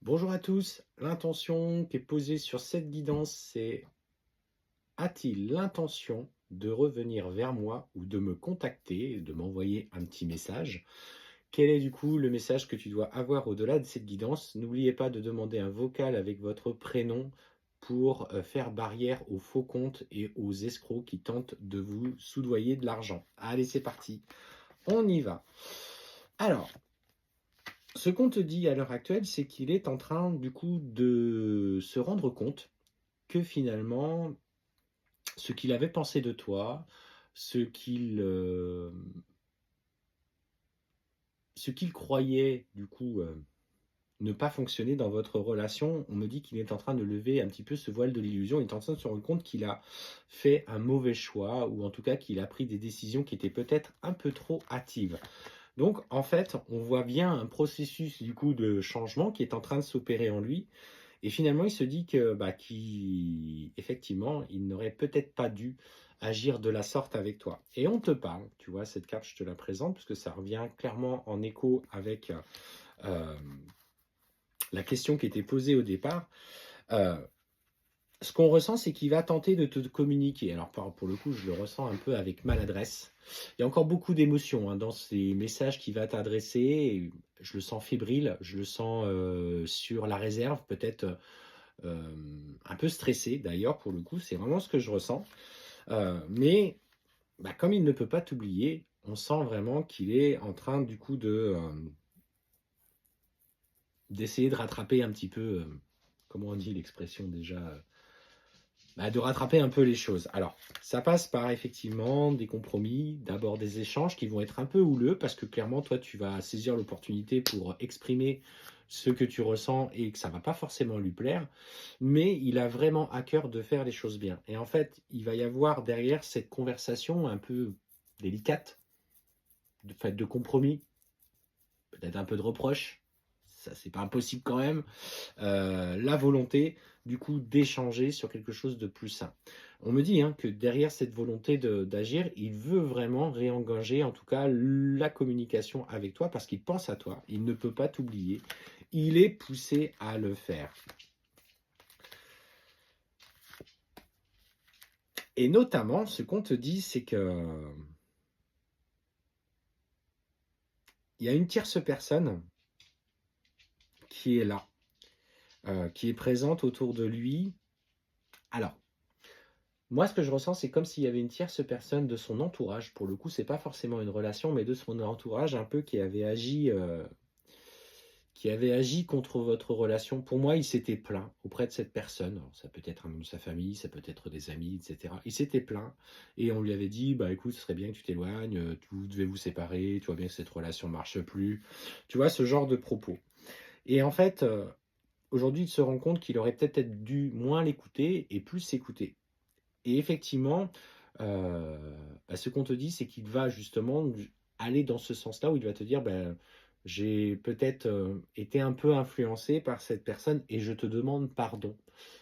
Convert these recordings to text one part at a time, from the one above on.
Bonjour à tous, l'intention qui est posée sur cette guidance, c'est: a-t-il l'intention de revenir vers moi ou de me contacter, de m'envoyer un petit message? Quel est du coup le message que tu dois avoir au-delà de cette guidance? N'oubliez pas de demander un vocal avec votre prénom pour faire barrière aux faux comptes et aux escrocs qui tentent de vous soudoyer de l'argent. Allez, c'est parti, on y va. Alors, ce qu'on te dit à l'heure actuelle, c'est qu'il est en train du coup de se rendre compte que finalement, ce qu'il avait pensé de toi, ce qu'il euh, ce qu'il croyait du coup ne pas fonctionner dans votre relation, on me dit qu'il est en train de lever un petit peu ce voile de l'illusion. Il est en train de se rendre compte qu'il a fait un mauvais choix, ou en tout cas qu'il a pris des décisions qui étaient peut-être un peu trop hâtives. Donc en fait, on voit bien un processus du coup de changement qui est en train de s'opérer en lui. Et finalement, il se dit que, qu'effectivement, il n'aurait peut-être pas dû agir de la sorte avec toi. Et on te parle, tu vois, cette carte, je te la présente, parce que ça revient clairement en écho avec euh, la question qui était posée au départ. Euh, Ce qu'on ressent, c'est qu'il va tenter de te communiquer. Alors, pour le coup, je le ressens un peu avec maladresse. Il y a encore beaucoup d'émotions dans ces messages qu'il va t'adresser. Je le sens fébrile, je le sens sur la réserve, peut-être un peu stressé d'ailleurs, pour le coup, c'est vraiment ce que je ressens. Mais comme il ne peut pas t'oublier, on sent vraiment qu'il est en train du coup d'essayer de rattraper un petit peu, comment on dit l'expression déjà, de rattraper un peu les choses. Alors, ça passe par effectivement des compromis, d'abord des échanges qui vont être un peu houleux, parce que clairement, toi, tu vas saisir l'opportunité pour exprimer ce que tu ressens et que ça va pas forcément lui plaire, mais il a vraiment à cœur de faire les choses bien. Et en fait, il va y avoir derrière cette conversation un peu délicate, de fait de compromis, peut-être un peu de reproche, ça c'est pas impossible quand même, la volonté du coup d'échanger sur quelque chose de plus sain. On me dit que derrière cette volonté d'agir, il veut vraiment réengager en tout cas la communication avec toi parce qu'il pense à toi, il ne peut pas t'oublier, il est poussé à le faire. Et notamment, ce qu'on te dit, c'est que il y a une tierce personne qui est là, qui est présente autour de lui. Alors, moi, ce que je ressens, c'est comme s'il y avait une tierce personne de son entourage. Pour le coup, c'est pas forcément une relation, mais de son entourage un peu qui avait agi contre votre relation. Pour moi, il s'était plaint auprès de cette personne. Alors, ça peut être un membre de sa famille, ça peut être des amis, etc. Il s'était plaint et on lui avait dit, bah écoute, ce serait bien que tu t'éloignes, vous devez vous séparer, tu vois bien que cette relation ne marche plus. Tu vois, ce genre de propos. Et en fait, aujourd'hui, il se rend compte qu'il aurait peut-être dû moins l'écouter et plus s'écouter. Et effectivement, ce qu'on te dit, c'est qu'il va justement aller dans ce sens-là où il va te dire, j'ai peut-être été un peu influencé par cette personne et je te demande pardon.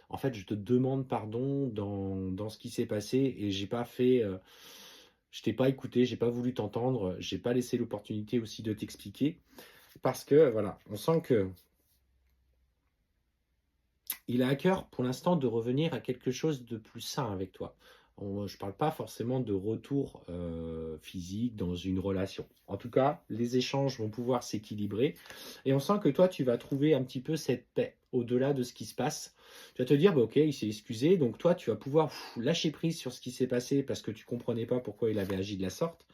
En fait, je te demande pardon dans ce qui s'est passé et j'ai pas fait, je t'ai pas écouté, j'ai pas voulu t'entendre, j'ai pas laissé l'opportunité aussi de t'expliquer parce que voilà, on sent que il a à cœur pour l'instant de revenir à quelque chose de plus sain avec toi. Je ne parle pas forcément de retour physique dans une relation. En tout cas, les échanges vont pouvoir s'équilibrer et on sent que toi, tu vas trouver un petit peu cette paix au-delà de ce qui se passe. Tu vas te dire, ok, il s'est excusé, donc toi, tu vas pouvoir lâcher prise sur ce qui s'est passé parce que tu ne comprenais pas pourquoi il avait agi de la sorte.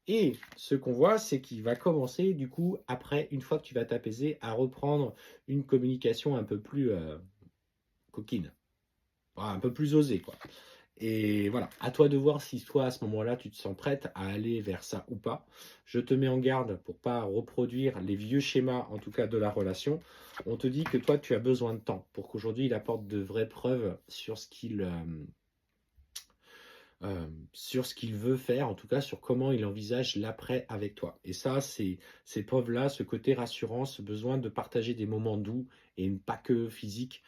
Et ce qu'on voit, c'est qu'il va commencer, du coup, après, une fois que tu vas t'apaiser, à reprendre une communication un peu plus coquine. Un peu plus osé, quoi. Et voilà, à toi de voir si toi, à ce moment-là, tu te sens prête à aller vers ça ou pas. Je te mets en garde pour pas reproduire les vieux schémas, en tout cas de la relation. On te dit que toi, tu as besoin de temps pour qu'aujourd'hui, il apporte de vraies preuves sur ce qu'il veut faire, en tout cas sur comment il envisage l'après avec toi. Et ça, ces preuves-là, ce côté rassurant, ce besoin de partager des moments doux et pas que physiques,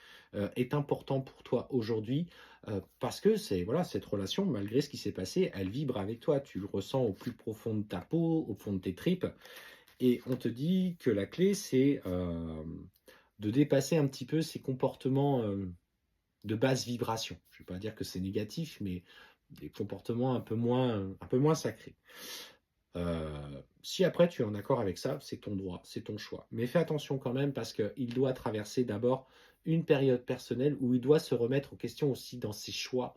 est important pour toi aujourd'hui parce que c'est voilà, cette relation, malgré ce qui s'est passé, elle vibre avec toi. Tu le ressens au plus profond de ta peau, au fond de tes tripes. Et on te dit que la clé, c'est de dépasser un petit peu ces comportements de basse vibration. Je ne vais pas dire que c'est négatif, mais des comportements un peu moins sacrés. Si après tu es en accord avec ça, c'est ton droit, c'est ton choix. Mais fais attention quand même parce qu'il doit traverser d'abord une période personnelle où il doit se remettre en question aussi dans ses choix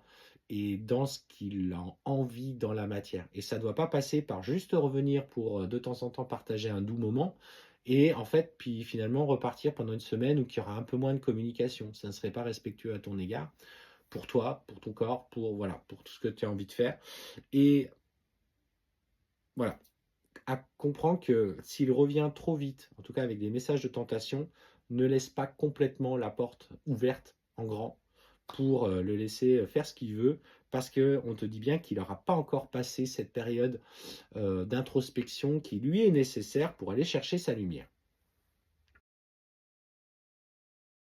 et dans ce qu'il a envie dans la matière. Et ça ne doit pas passer par juste revenir pour de temps en temps partager un doux moment et en fait, puis finalement repartir pendant une semaine où il y aura un peu moins de communication. Ça ne serait pas respectueux à ton égard, pour toi, pour ton corps, pour, voilà, pour tout ce que tu as envie de faire. Et voilà, comprends que s'il revient trop vite, en tout cas avec des messages de tentation, ne laisse pas complètement la porte ouverte en grand pour le laisser faire ce qu'il veut, parce qu'on te dit bien qu'il n'aura pas encore passé cette période d'introspection qui lui est nécessaire pour aller chercher sa lumière.